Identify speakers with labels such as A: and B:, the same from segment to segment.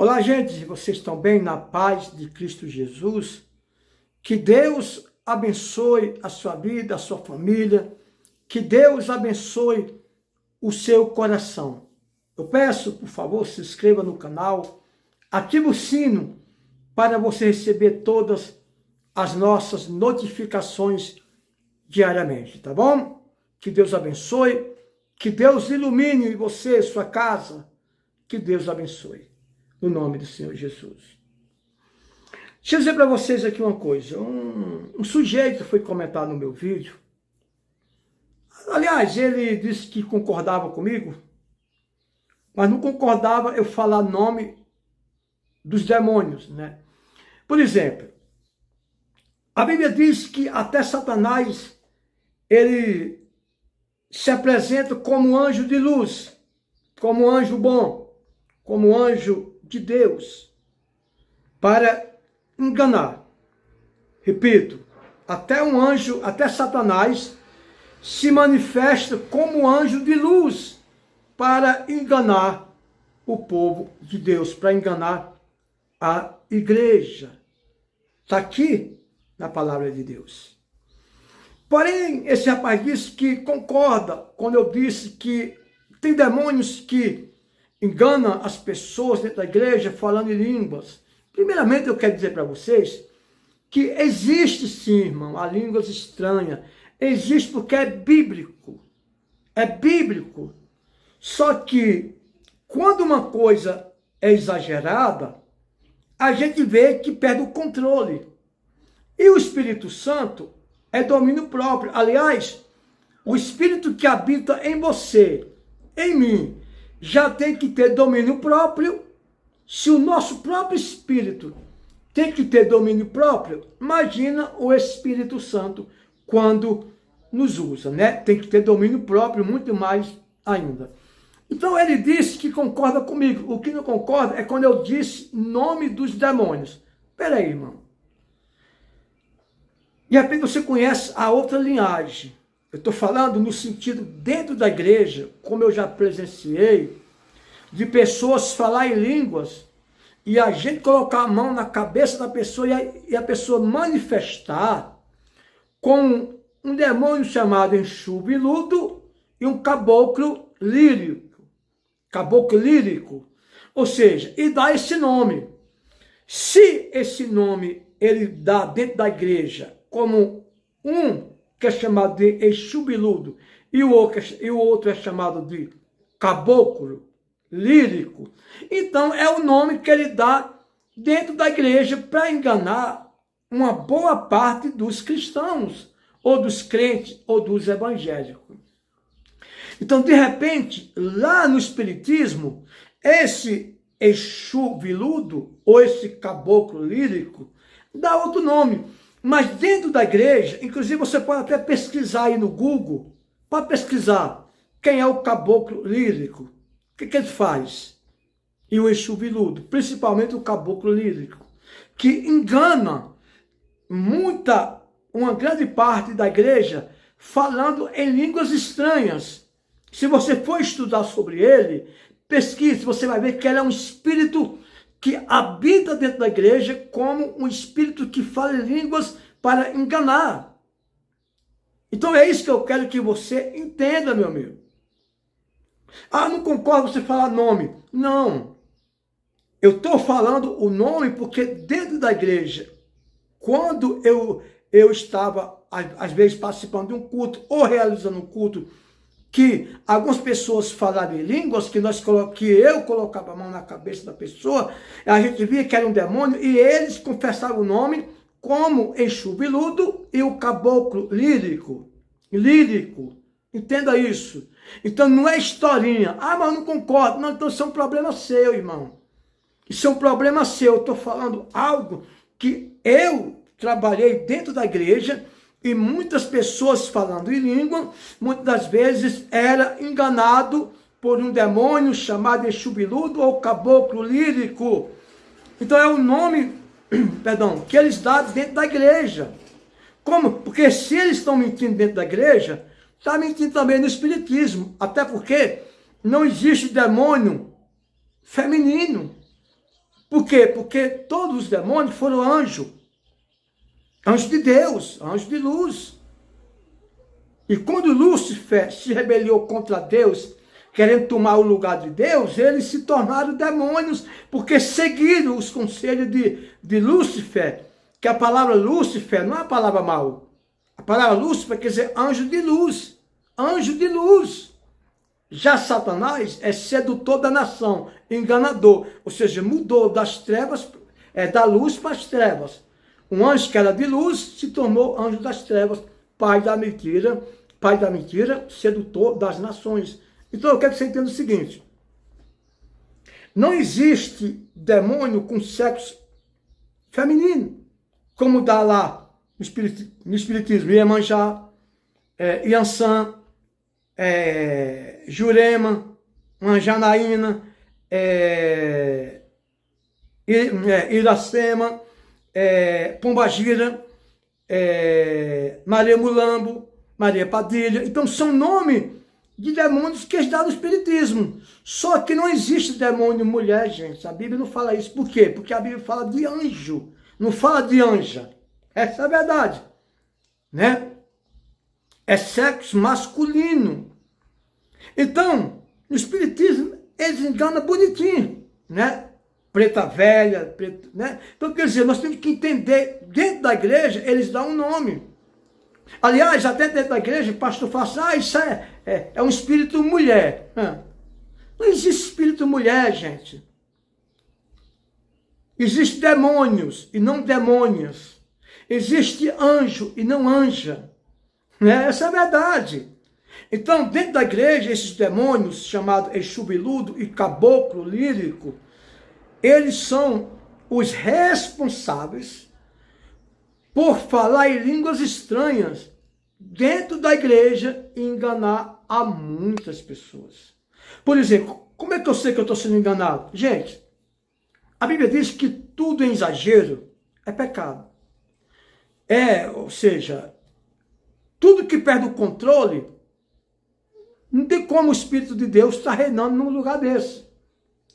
A: Olá, gente, vocês estão bem? Na paz de Cristo Jesus? Que Deus abençoe a sua vida, a sua família, que Deus abençoe o seu coração. Eu peço, por favor, se inscreva no canal, ative o sino para você receber todas as nossas notificações diariamente, tá bom? Que Deus abençoe, que Deus ilumine você, sua casa, que Deus abençoe. No nome do Senhor Jesus. Deixa eu dizer para vocês aqui uma coisa. Um sujeito foi comentar no meu vídeo. Aliás, ele disse que concordava comigo, mas não concordava eu falar nome dos demônios, né? Por exemplo, a Bíblia diz que até Satanás, ele se apresenta como anjo de luz, como anjo bom, como anjo de Deus, para enganar. Repito, até um anjo, até Satanás se manifesta como anjo de luz para enganar o povo de Deus, para enganar a igreja. Está aqui na palavra de Deus. Porém, esse rapaz disse que concorda quando eu disse que tem demônios que enganam as pessoas dentro da igreja falando em línguas. Primeiramente, eu quero dizer para vocês que existe sim, irmão, a línguas estranhas. Existe porque é bíblico. É bíblico. Só que, quando uma coisa é exagerada, a gente vê que perde o controle. E o Espírito Santo é domínio próprio. Aliás, o Espírito que habita em você, em mim, já tem que ter domínio próprio. Se o nosso próprio Espírito tem que ter domínio próprio, imagina o Espírito Santo quando nos usa, né? Tem que ter domínio próprio, muito mais ainda. Então ele disse que concorda comigo. O que não concorda é quando eu disse nome dos demônios. Espera aí, irmão. De repente você conhece a outra linhagem. Eu estou falando no sentido dentro da igreja, como eu já presenciei, de pessoas falar em línguas e a gente colocar a mão na cabeça da pessoa e a pessoa manifestar com um demônio chamado enxubiludo e um caboclo lírico. Caboclo lírico. Ou seja, e dá esse nome. Se esse nome ele dá dentro da igreja como um que é chamado de enxubiludo e o outro é chamado de caboclo lírico, então é o nome que ele dá dentro da igreja para enganar uma boa parte dos cristãos, ou dos crentes, ou dos evangélicos. Então, de repente, lá no Espiritismo, esse Exu viludo, ou esse caboclo lírico, dá outro nome. Mas dentro da igreja, inclusive você pode até pesquisar aí no Google, pode pesquisar quem é o caboclo lírico. O que ele faz? E o Exu viludo, principalmente o caboclo lírico, que engana uma grande parte da igreja falando em línguas estranhas. Se você for estudar sobre ele, pesquise, você vai ver que ele é um espírito que habita dentro da igreja como um espírito que fala em línguas para enganar. Então é isso que eu quero que você entenda, meu amigo. Ah, não concordo você falar nome. Não. Eu estou falando o nome porque dentro da igreja, quando eu estava, às vezes, participando de um culto ou realizando um culto, que algumas pessoas falavam em línguas, que eu colocava a mão na cabeça da pessoa, a gente via que era um demônio, e eles confessavam o nome como enxubiludo e o caboclo lírico. Lírico. Entenda isso. Então não é historinha. Ah, mas eu não concordo. Não, então isso é um problema seu, irmão. Isso é um problema seu. Eu estou falando algo que eu trabalhei dentro da igreja e muitas pessoas falando em língua, muitas das vezes era enganado por um demônio chamado enxubiludo ou caboclo lírico. Então é o nome, que eles dão dentro da igreja. Como? Porque se eles estão mentindo dentro da igreja, está mentindo também no Espiritismo. Até porque não existe demônio feminino. Por quê? Porque todos os demônios foram anjos. Anjos de Deus, anjos de luz. E quando Lúcifer se rebelou contra Deus, querendo tomar o lugar de Deus, eles se tornaram demônios, porque seguiram os conselhos de Lúcifer, que a palavra Lúcifer não é a palavra mal. A palavra Lúcifer quer dizer anjo de luz. Anjo de luz. Já Satanás é sedutor da nação, enganador, ou seja, mudou das trevas, da luz para as trevas. Um anjo que era de luz se tornou anjo das trevas, pai da mentira, sedutor das nações. Então eu quero que você entenda o seguinte: não existe demônio com sexo feminino, como dá lá no Espiritismo, Iemanjá, Iansã, Jurema, Janaína, Iracema, Pombagira, Maria Mulambo, Maria Padilha. Então são nomes de demônios que dá no Espiritismo. Só que não existe demônio mulher, gente. A Bíblia não fala isso. Por quê? Porque a Bíblia fala de anjo, não fala de anja. Essa é a verdade, né? É sexo masculino. Então, no Espiritismo, eles enganam bonitinho, né? Preta velha, preto, né? Então, quer dizer, nós temos que entender, dentro da igreja, eles dão um nome. Aliás, até dentro da igreja, o pastor fala assim, isso é um espírito mulher. Não existe espírito mulher, gente. Existem demônios e não demônias. Existe anjo e não anja. Essa é a verdade. Então, dentro da igreja, esses demônios, chamados Exu Biludo e Caboclo Lírico, eles são os responsáveis por falar em línguas estranhas dentro da igreja e enganar a muitas pessoas. Por exemplo, como é que eu sei que eu estou sendo enganado? Gente, a Bíblia diz que tudo em exagero é pecado. Ou seja, tudo que perde o controle, não tem como o Espírito de Deus estar reinando num lugar desse,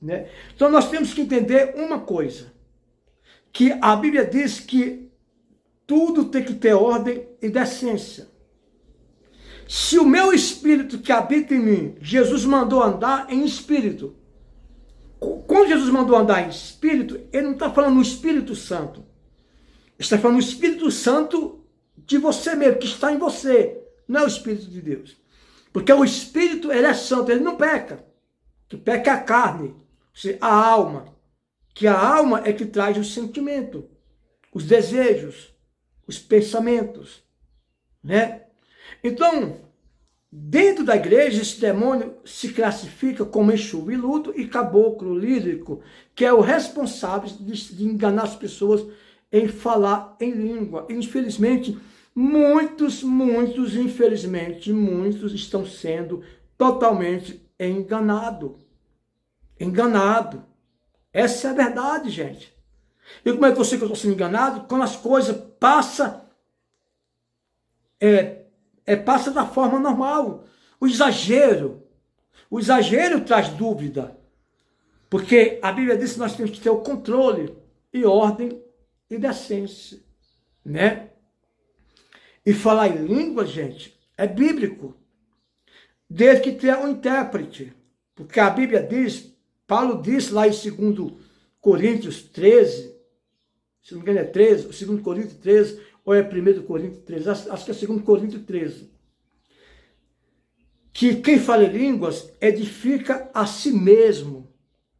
A: né? Então nós temos que entender uma coisa, que a Bíblia diz que tudo tem que ter ordem e decência. Se o meu espírito que habita em mim, Jesus mandou andar em espírito. Quando Jesus mandou andar em espírito, ele não está falando no Espírito Santo. Ele está falando no Espírito Santo de você mesmo, que está em você. Não é o Espírito de Deus. Porque o Espírito, ele é santo, ele não peca. O que peca é a carne, a alma. Que a alma é que traz o sentimento, os desejos, os pensamentos, né? Então, dentro da igreja, esse demônio se classifica como Exu Biludo e Caboclo Lírico, que é o responsável de enganar as pessoas em falar em língua. Infelizmente, muitos estão sendo totalmente enganados. Essa é a verdade, gente. E como é que eu sei que eu estou sendo enganado? Quando as coisas passam, passa da forma normal. O exagero traz dúvida. Porque a Bíblia diz que nós temos que ter o controle e ordem e decência, né? E falar em língua, gente, é bíblico. Desde que tenha um intérprete. Porque a Bíblia diz, Paulo diz lá em 2 Coríntios 13, se não me engano é 13, 2 Coríntios 13, ou é 1 Coríntios 13, acho que é 2 Coríntios 13, que quem fala em línguas edifica a si mesmo.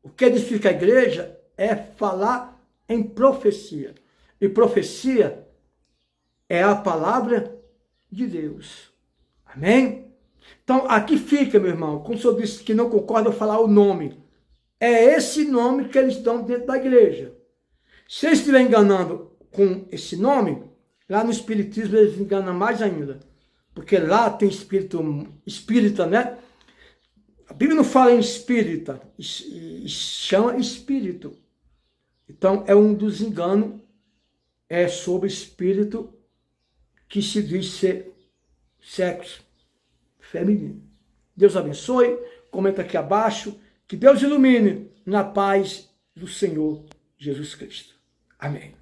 A: O que edifica a igreja é falar em profecia. E profecia é a palavra de Deus. Amém? Então, aqui fica, meu irmão, como o senhor disse que não concorda eu falar o nome. É esse nome que eles dão dentro da igreja. Se eles estiverem enganando com esse nome, lá no Espiritismo eles enganam mais ainda. Porque lá tem espírita, né? A Bíblia não fala em espírita, chama espírito. Então, é um dos enganos sobre espírito que se diz ser sexo feminino. Deus abençoe, comenta aqui abaixo, que Deus ilumine na paz do Senhor Jesus Cristo. Amém.